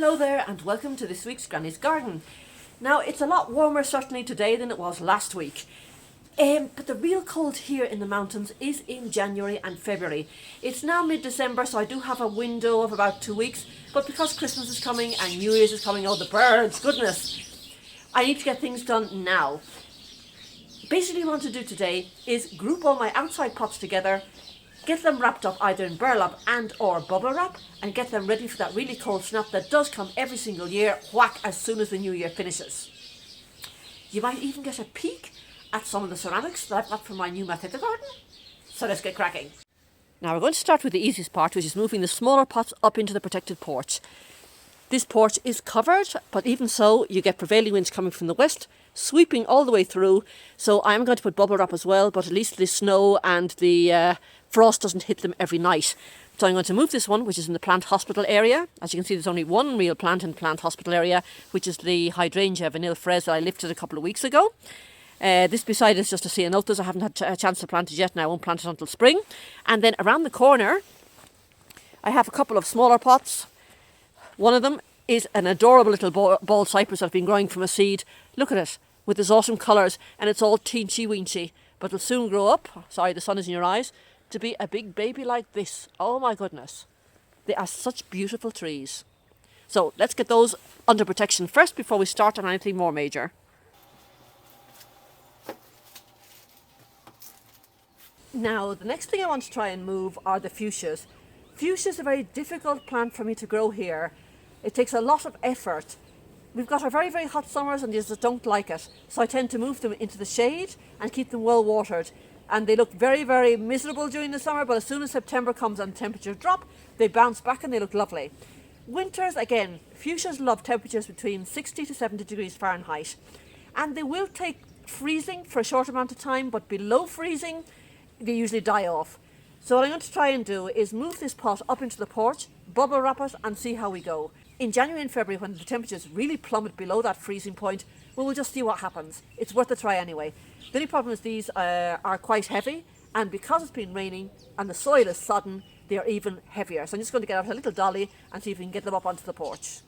Hello there and welcome to this week's Granny's Garden. Now it's a lot warmer certainly today than it was last week. But the real cold here in the mountains is in January and February. It's now mid-December, so I do have a window of about 2 weeks, but because Christmas is coming and New Year's is coming, oh the birds, goodness, I need to get things done now. Basically what I want to do today is group all my outside pots together, get them wrapped up either in burlap and or bubble wrap, and get them ready for that really cold snap that does come every single year, whack, as soon as the new year finishes. You might even get a peek at some of the ceramics that I've got from my new Maceta garden. So let's get cracking. Now we're going to start with the easiest part, which is moving the smaller pots up into the protected porch. This porch is covered, but even so you get prevailing winds coming from the west, sweeping all the way through. So I'm going to put bubble wrap as well, but at least the snow and the frost doesn't hit them every night. So I'm going to move this one, which is in the plant hospital area. As you can see, there's only one real plant in the plant hospital area, which is the Hydrangea vanilla fraise that I lifted a couple of weeks ago. This beside is just a ceanothus. I haven't had a chance to plant it yet, and I won't plant it until spring. And then around the corner, I have a couple of smaller pots. One of them is an adorable little ball cypress that's been growing from a seed. Look at it, with its awesome colours, and it's all teensy weensy. But it'll soon grow up, sorry the sun is in your eyes, to be a big baby like this. Oh my goodness. They are such beautiful trees. So let's get those under protection first before we start on anything more major. Now the next thing I want to try and move are the fuchsias. Fuchsia is a very difficult plant for me to grow here. It takes a lot of effort. We've got our very, very hot summers and they just don't like it. So I tend to move them into the shade and keep them well watered. And they look very, very miserable during the summer, but as soon as September comes and temperatures drop, they bounce back and they look lovely. Winters, again, fuchsias love temperatures between 60 to 70 degrees Fahrenheit. And they will take freezing for a short amount of time, but below freezing, they usually die off. So what I'm going to try and do is move this pot up into the porch, bubble wrap it and see how we go. In January and February, when the temperatures really plummet below that freezing point, we'll just see what happens. It's worth a try anyway. The only problem is these are quite heavy, and because it's been raining and the soil is sodden, they are even heavier. So I'm just going to get out a little dolly and see if we can get them up onto the porch.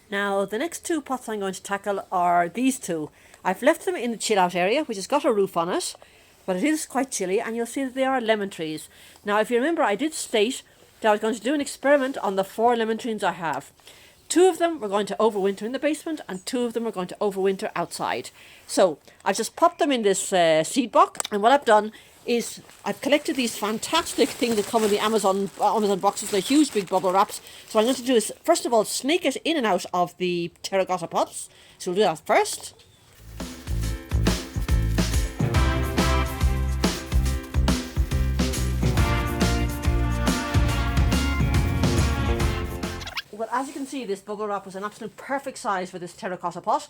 Now the next two pots I'm going to tackle are these two. I've left them in the chill out area, which has got a roof on it, but it is quite chilly, and you'll see that they are lemon trees. Now if you remember, I did state that I was going to do an experiment on the 4 lemon trees I have. 2 of them were going to overwinter in the basement and 2 of them are going to overwinter outside. So I've just popped them in this seed box, and what I've done is I've collected these fantastic things that come in the Amazon boxes. They're huge big bubble wraps. So what I'm going to do is first of all snake it in and out of the terracotta pots. So we'll do that first. Well, as you can see, this bubble wrap was an absolute perfect size for this terracotta pot.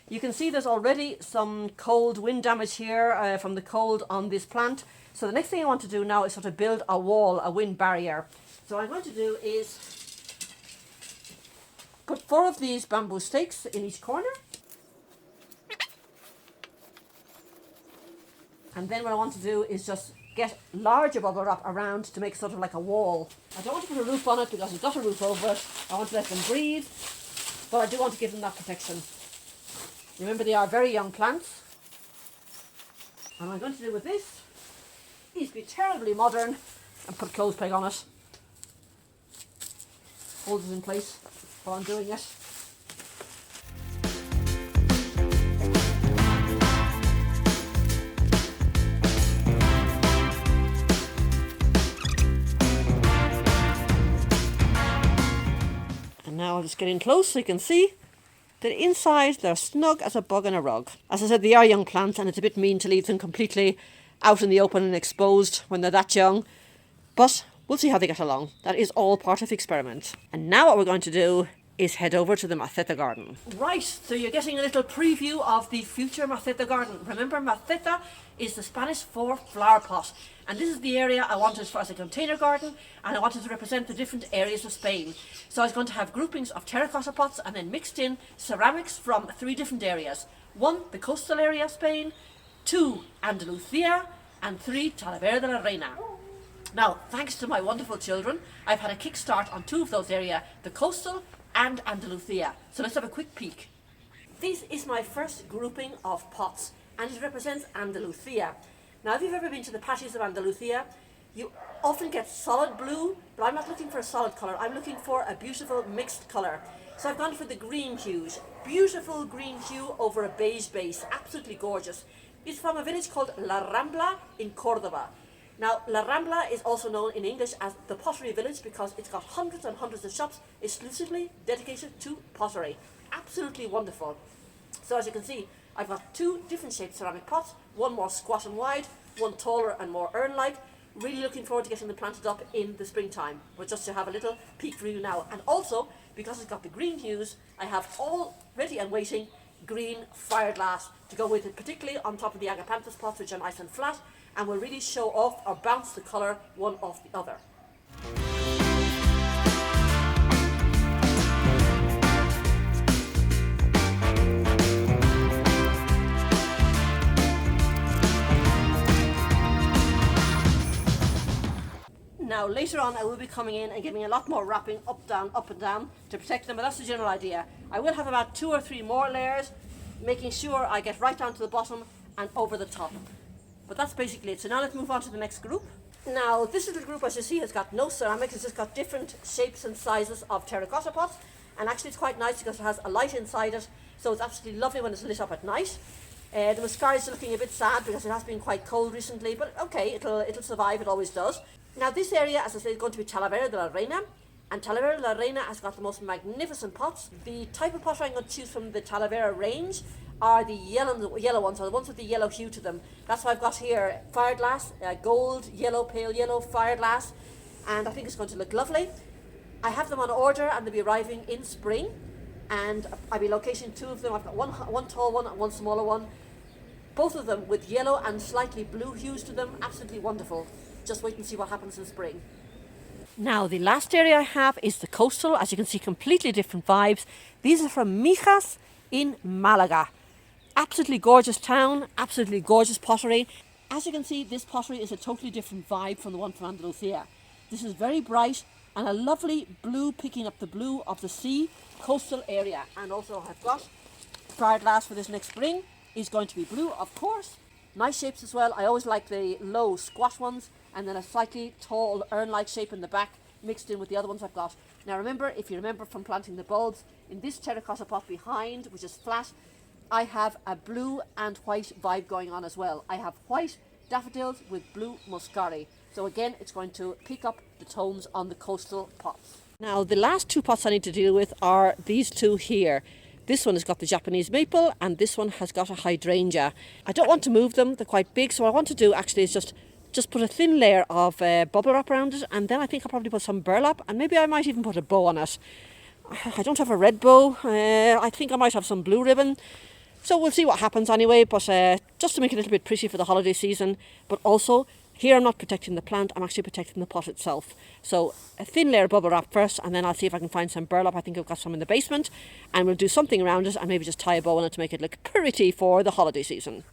You can see there's already some cold wind damage here from the cold on this plant. So the next thing I want to do now is sort of build a wall, a wind barrier. So what I'm going to do is put 4 of these bamboo stakes in each corner. And then what I want to do is just get larger bubble wrap around to make sort of like a wall. I don't want to put a roof on it because it's got a roof over it. I want to let them breathe, but I do want to give them that protection. Remember, they are very young plants. And what I'm going to do with this is be terribly modern and put a clothes peg on it. Hold it in place while I'm doing it. And now I'll just get in close so you can see that inside they're snug as a bug in a rug. As I said, they are young plants and it's a bit mean to leave them completely out in the open and exposed when they're that young. But we'll see how they get along. That is all part of the experiment. And now what we're going to do is head over to the Maceta garden. Right, so you're getting a little preview of the future Maceta garden. Remember, Maceta is the Spanish for flower pot. And this is the area I wanted for as a container garden, and I wanted to represent the different areas of Spain. So I was going to have groupings of terracotta pots and then mixed in ceramics from 3 different areas. 1, the coastal area of Spain, 2, Andalucía, and 3, Talavera de la Reina. Now, thanks to my wonderful children, I've had a kickstart on 2 of those areas, the coastal and Andalucía. So let's have a quick peek. This is my first grouping of pots, and it represents Andalucía. Now, if you've ever been to the patios of Andalucía, you often get solid blue, but I'm not looking for a solid colour. I'm looking for a beautiful mixed colour. So I've gone for the green hues. Beautiful green hue over a beige base. Absolutely gorgeous. It's from a village called La Rambla in Córdoba. Now, La Rambla is also known in English as the pottery village because it's got hundreds and hundreds of shops exclusively dedicated to pottery. Absolutely wonderful. So as you can see, I've got 2 different shaped ceramic pots, one more squat and wide, one taller and more urn-like. Really looking forward to getting them planted up in the springtime, but just to have a little peek for you now. And also, because it's got the green hues, I have all ready and waiting green fireglass to go with it, particularly on top of the agapanthus pots, which are nice and flat, and will really show off or bounce the colour one off the other. Now later on I will be coming in and giving a lot more wrapping up, down, up and down to protect them, but that's the general idea. I will have about 2 or 3 more layers, making sure I get right down to the bottom and over the top. But that's basically it. So now let's move on to the next group. Now this little group, as you see, has got no ceramics. It's just got different shapes and sizes of terracotta pots, and actually it's quite nice because it has a light inside it, so it's absolutely lovely when it's lit up at night. The mascara is looking a bit sad because it has been quite cold recently, but okay, it'll survive. It always does. Now this area, as I said, is going to be Talavera de la Reina, and Talavera de la Reina has got the most magnificent pots. The type of pot I'm going to choose from the Talavera range are the yellow ones, or the ones with the yellow hue to them. That's why I've got here fireglass, gold, yellow, pale yellow fireglass, and I think it's going to look lovely. I have them on order and they'll be arriving in spring, and I'll be locating 2 of them. I've got one tall one and one smaller one, both of them with yellow and slightly blue hues to them. Absolutely wonderful. Just wait and see what happens in spring. Now the last area I have is the coastal. As you can see, completely different vibes. These are from Fuchsias in Malaga. Absolutely gorgeous town, absolutely gorgeous pottery. As you can see, this pottery is a totally different vibe from the one from Andalucía. This is very bright and a lovely blue, picking up the blue of the sea coastal area. And also I've got fireglass for this next spring is going to be blue, of course. Nice shapes as well. I always like the low squat ones, and then a slightly tall urn-like shape in the back mixed in with the other ones I've got. Now remember, if you remember from planting the bulbs, in this terracotta pot behind, which is flat, I have a blue and white vibe going on as well. I have white daffodils with blue muscari. So again, it's going to pick up the tones on the coastal pots. Now the last 2 pots I need to deal with are these 2 here. This one has got the Japanese maple and this one has got a hydrangea. I don't want to move them, they're quite big, so what I want to do actually is just put a thin layer of bubble wrap around it, and then I think I'll probably put some burlap, and maybe I might even put a bow on it. I don't have a red bow, I think I might have some blue ribbon, so we'll see what happens anyway, but just to make it a little bit pretty for the holiday season. But also, here I'm not protecting the plant, I'm actually protecting the pot itself. So a thin layer of bubble wrap first, and then I'll see if I can find some burlap. I think I've got some in the basement, and we'll do something around it and maybe just tie a bow on it to make it look pretty for the holiday season.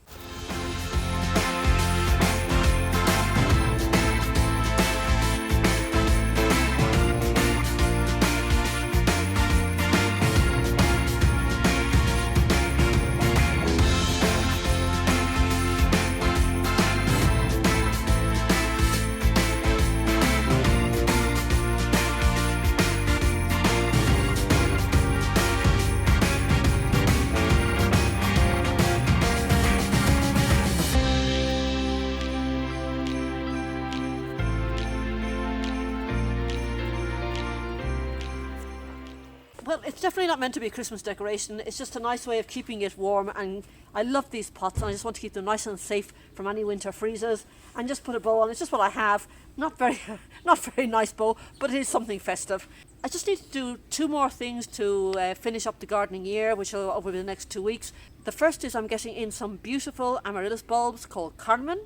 Well, it's definitely not meant to be a Christmas decoration. It's just a nice way of keeping it warm, and I love these pots and I just want to keep them nice and safe from any winter freezes, and just put a bow on. It's just what I have. Not very nice bow, but it is something festive. I just need to do 2 more things to finish up the gardening year, which will over the next 2 weeks. The first is I'm getting in some beautiful amaryllis bulbs called Carmen.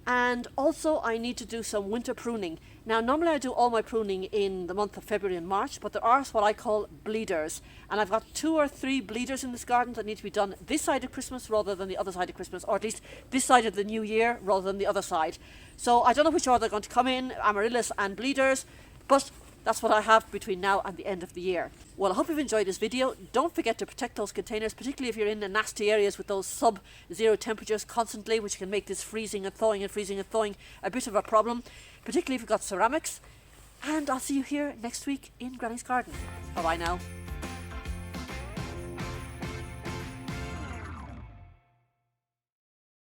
And also I need to do some winter pruning. Now normally I do all my pruning in the month of February and March, but there are what I call bleeders. And I've got 2 or 3 bleeders in this garden that need to be done this side of Christmas rather than the other side of Christmas, or at least this side of the new year rather than the other side. So I don't know which order they're going to come in, amaryllis and bleeders, but that's what I have between now and the end of the year. Well, I hope you've enjoyed this video. Don't forget to protect those containers, particularly if you're in the nasty areas with those sub-zero temperatures constantly, which can make this freezing and thawing a bit of a problem, particularly if you've got ceramics. And I'll see you here next week in Granny's Garden. Bye-bye now.